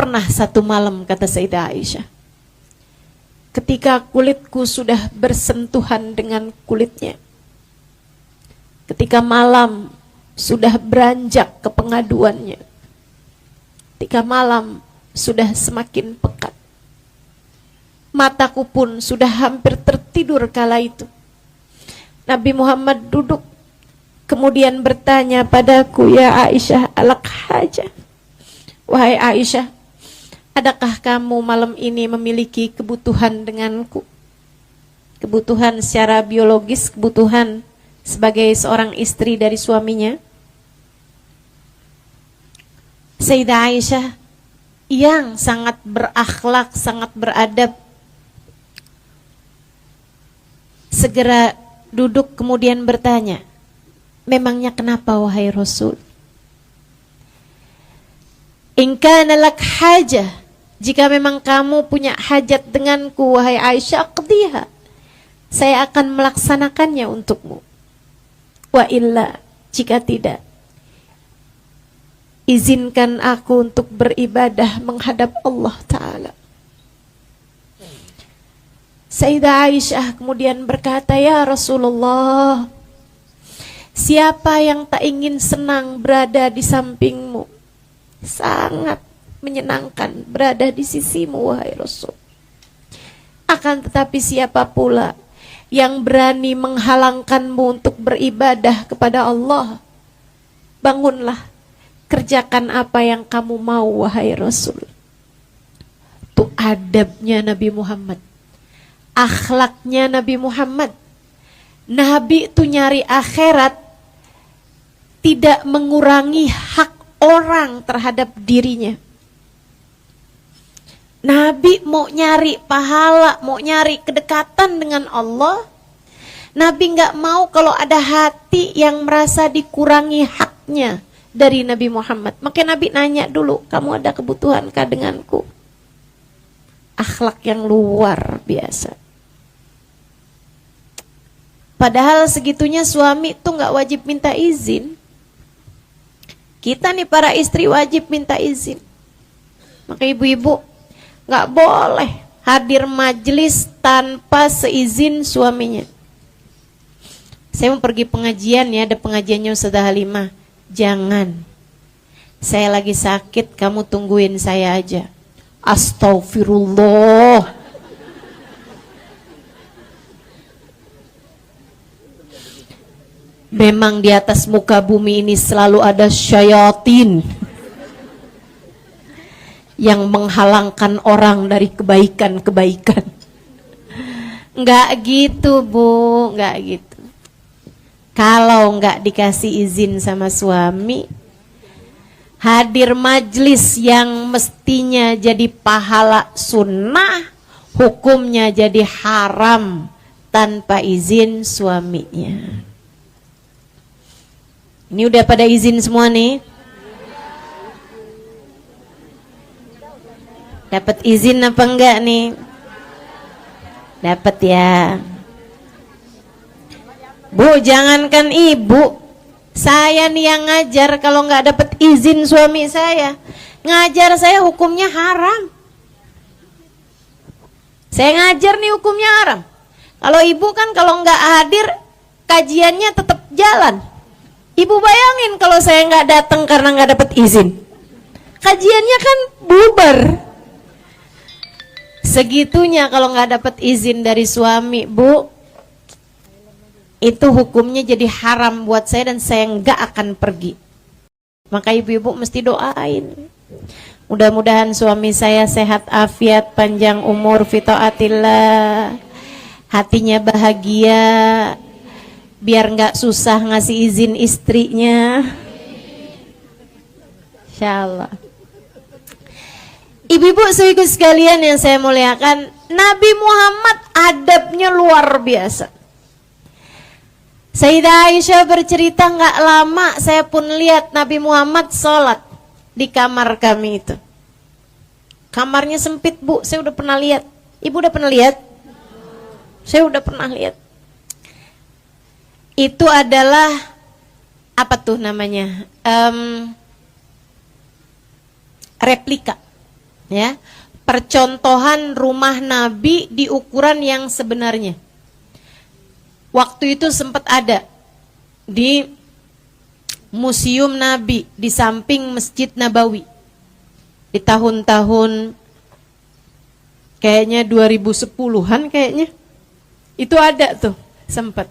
Pernah satu malam, kata Sayyidah Aisyah, ketika kulitku sudah bersentuhan dengan kulitnya, ketika malam sudah beranjak ke pengaduannya, ketika malam sudah semakin pekat, mataku pun sudah hampir tertidur kala itu, Nabi Muhammad duduk kemudian bertanya padaku, ya Aisyah, alak hajah, wahai Aisyah, adakah kamu malam ini memiliki kebutuhan denganku? Kebutuhan secara biologis, kebutuhan sebagai seorang istri dari suaminya. Sayyidah Aisyah yang sangat berakhlak, sangat beradab, segera duduk kemudian bertanya, memangnya kenapa wahai Rasul? In kana lak hajah, jika memang kamu punya hajat denganku wahai Aisyah, qdiha, saya akan melaksanakannya untukmu. Wa illa, jika tidak, izinkan aku untuk beribadah menghadap Allah Ta'ala. Sayyidah Aisyah kemudian berkata, ya Rasulullah, siapa yang tak ingin senang berada di sampingmu? Sangat menyenangkan berada di sisimu wahai Rasul. Akan tetapi siapa pula yang berani menghalangkanmu untuk beribadah kepada Allah? Bangunlah, kerjakan apa yang kamu mau wahai Rasul. Itu adabnya Nabi Muhammad, akhlaknya Nabi Muhammad. Nabi itu nyari akhirat, tidak mengurangi hak orang terhadap dirinya. Nabi mau nyari pahala, mau nyari kedekatan dengan Allah. Nabi nggak mau kalau ada hati yang merasa dikurangi haknya dari Nabi Muhammad. Makanya Nabi nanya dulu, kamu ada kebutuhankah denganku? Akhlak yang luar biasa. Padahal segitunya suami tuh nggak wajib minta izin. Kita nih para istri wajib minta izin. Maka ibu-ibu nggak boleh hadir majelis tanpa seizin suaminya. Saya mau pergi pengajian ya, ada pengajiannya Ustazah Halimah. Jangan, saya lagi sakit, kamu tungguin saya aja. Astagfirullah. Memang di atas muka bumi ini selalu ada syayatin yang menghalangkan orang dari kebaikan-kebaikan. Enggak gitu Bu, enggak gitu. Kalau enggak dikasih izin sama suami, hadir majlis yang mestinya jadi pahala sunnah, hukumnya jadi haram tanpa izin suaminya. Ini udah pada izin semua nih? Dapat izin apa enggak nih? Dapat ya. Bu, jangankan ibu, saya nih yang ngajar, kalau nggak dapat izin suami saya, ngajar saya hukumnya haram. Saya ngajar nih hukumnya haram. Kalau ibu kan kalau nggak hadir, kajiannya tetap jalan. Ibu bayangin kalau saya nggak datang karena nggak dapat izin, kajiannya kan bubar. Segitunya kalau nggak dapat izin dari suami, Bu, itu hukumnya jadi haram buat saya dan saya nggak akan pergi. Maka ibu-ibu mesti doain. Mudah-mudahan suami saya sehat afiat, panjang umur, fi taatillah, hatinya bahagia, biar nggak susah ngasih izin istrinya. Insyaallah. Ibu-ibu saudaraku sekalian yang saya muliakan, Nabi Muhammad adabnya luar biasa. Sayyidah Aisyah bercerita, nggak lama saya pun lihat Nabi Muhammad sholat di kamar kami itu. Kamarnya sempit Bu, saya udah pernah lihat. Ibu udah pernah lihat? Saya udah pernah lihat. Itu adalah apa tuh namanya, replika Ya, percontohan rumah Nabi di ukuran yang sebenarnya. Waktu itu sempat ada di Museum Nabi di samping Masjid Nabawi. Di tahun-tahun kayaknya 2010-an kayaknya. Itu ada tuh, sempat.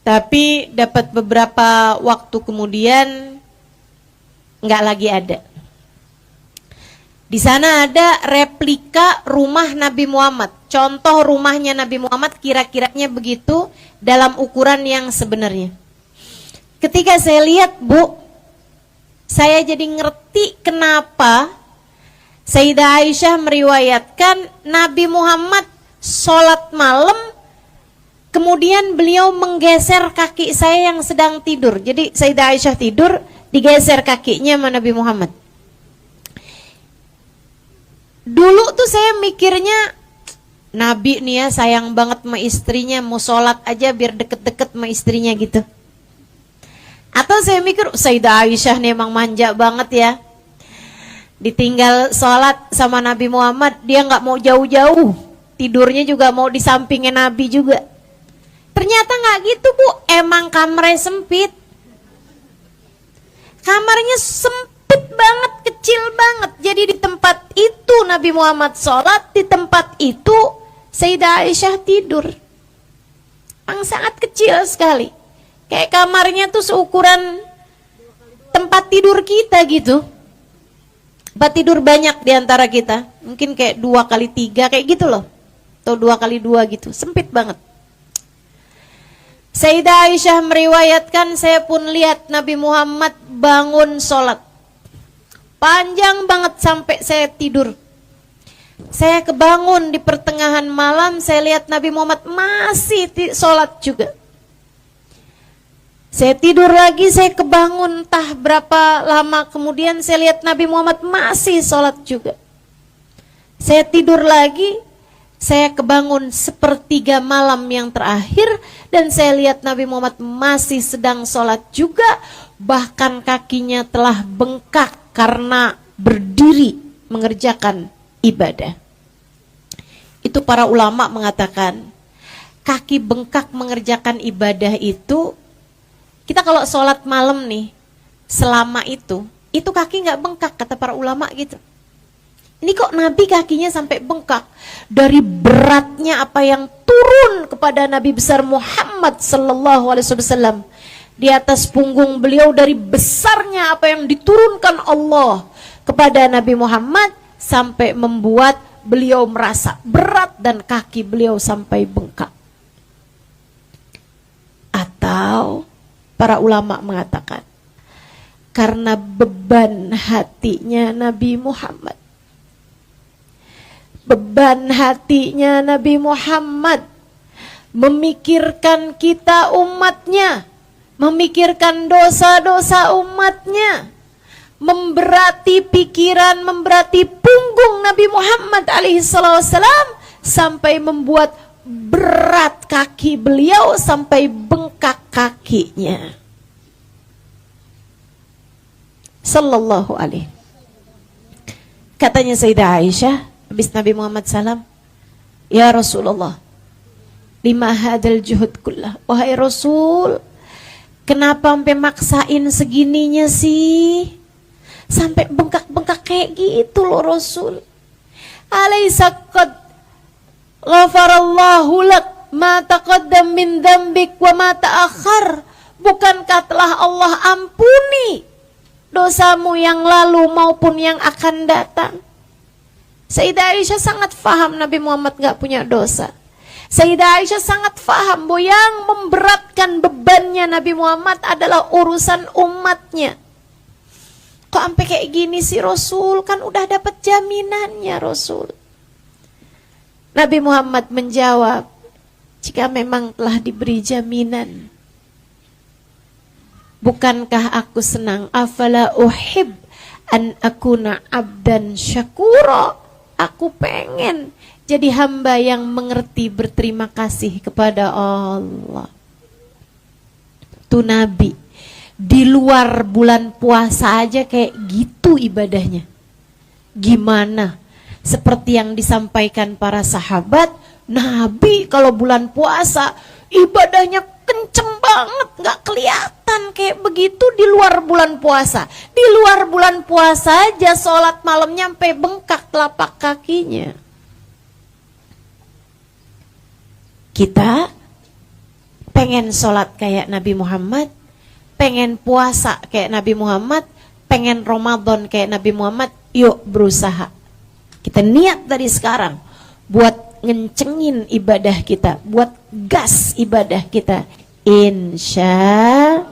Tapi dapat beberapa waktu kemudian nggak lagi ada. Di sana ada replika rumah Nabi Muhammad. Contoh rumahnya Nabi Muhammad kira-kiranya begitu dalam ukuran yang sebenarnya. Ketika saya lihat, Bu, saya jadi ngerti kenapa Sayyidah Aisyah meriwayatkan Nabi Muhammad sholat malam, kemudian beliau menggeser kaki saya yang sedang tidur. Jadi Sayyidah Aisyah tidur, digeser kakinya sama Nabi Muhammad. Dulu tuh saya mikirnya, Nabi nih ya sayang banget sama istrinya, mau sholat aja biar deket-deket sama istrinya gitu. Atau saya mikir, Sayyidah Aisyah nih emang manja banget ya. Ditinggal sholat sama Nabi Muhammad, dia nggak mau jauh-jauh. Tidurnya juga mau di sampingnya Nabi juga. Ternyata nggak gitu, Bu. Emang kamarnya sempit. Kamarnya sempit banget, kecil banget. Jadi di tempat itu Nabi Muhammad sholat, di tempat itu Sayyidah Aisyah tidur. Emang sangat kecil sekali. Kayak kamarnya tuh seukuran tempat tidur kita gitu. Tempat tidur banyak di antara kita. Mungkin kayak 2x3 kayak gitu loh. Atau 2x2 gitu. Sempit banget. Sayyidah Aisyah meriwayatkan, saya pun lihat Nabi Muhammad bangun sholat. Panjang banget sampai saya tidur. Saya kebangun di pertengahan malam, saya lihat Nabi Muhammad masih sholat juga. Saya tidur lagi, saya kebangun, entah berapa lama kemudian saya lihat Nabi Muhammad masih sholat juga. Saya tidur lagi, saya kebangun sepertiga malam yang terakhir dan saya lihat Nabi Muhammad masih sedang sholat juga, bahkan kakinya telah bengkak karena berdiri mengerjakan ibadah. Itu para ulama mengatakan, kaki bengkak mengerjakan ibadah itu, kita kalau sholat malam nih, selama itu kaki nggak bengkak, kata para ulama gitu. Ini kok Nabi kakinya sampai bengkak? Dari beratnya apa yang turun kepada Nabi besar Muhammad sallallahu alaihi wasallam. Di atas punggung beliau, dari besarnya apa yang diturunkan Allah kepada Nabi Muhammad, sampai membuat beliau merasa berat dan kaki beliau sampai bengkak. Atau para ulama mengatakan, karena beban hatinya Nabi Muhammad. Beban hatinya Nabi Muhammad memikirkan kita umatnya, memikirkan dosa-dosa umatnya, memberati pikiran, memberati punggung Nabi Muhammad alaihissalam, sampai membuat berat kaki beliau sampai bengkak kakinya. Sallallahu alaihi. Katanya Sayyidah Aisyah habis Nabi Muhammad salam, ya Rasulullah, lima hadal juhud kullah. Wahai Rasul, kenapa sampai maksain segininya sih? Sampai bengkak-bengkak kayak gitu loh Rasul. Alaysa qad ghafarallahu lak ma taqaddam min dzambik wa ma ta'akhkhar. Bukankah telah Allah ampuni dosamu yang lalu maupun yang akan datang? Sayyidah Aisyah sangat faham Nabi Muhammad gak punya dosa. Sayyidah Aisyah sangat faham bahwa yang memberatkan bebannya Nabi Muhammad adalah urusan umatnya. Kok sampai kayak gini sih Rasul? Kan udah dapat jaminannya Rasul. Nabi Muhammad menjawab, jika memang telah diberi jaminan, bukankah aku senang? Afala uhib an akuna abdan syakura. Aku pengen jadi hamba yang mengerti berterima kasih kepada Allah. Tuh Nabi di luar bulan puasa aja kayak gitu ibadahnya. Gimana? Seperti yang disampaikan para sahabat, Nabi kalau bulan puasa ibadahnya kenceng banget, nggak kelihatan kayak begitu di luar bulan puasa. Di luar bulan puasa aja sholat malamnya sampai bengkak telapak kakinya. Kita pengen sholat kayak Nabi Muhammad, pengen puasa kayak Nabi Muhammad, pengen Ramadan kayak Nabi Muhammad. Yuk berusaha. Kita niat dari sekarang buat ngencengin ibadah kita, buat gas ibadah kita. Insya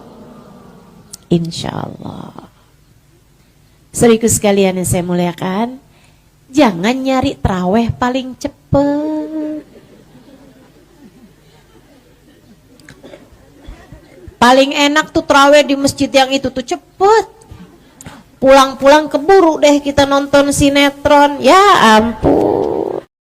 Allah. Saudaraku sekalian yang saya muliakan, jangan nyari traweh paling cepet. Paling enak tuh traweh di masjid yang itu tuh cepet. Pulang-pulang keburu deh kita nonton sinetron. Ya ampun.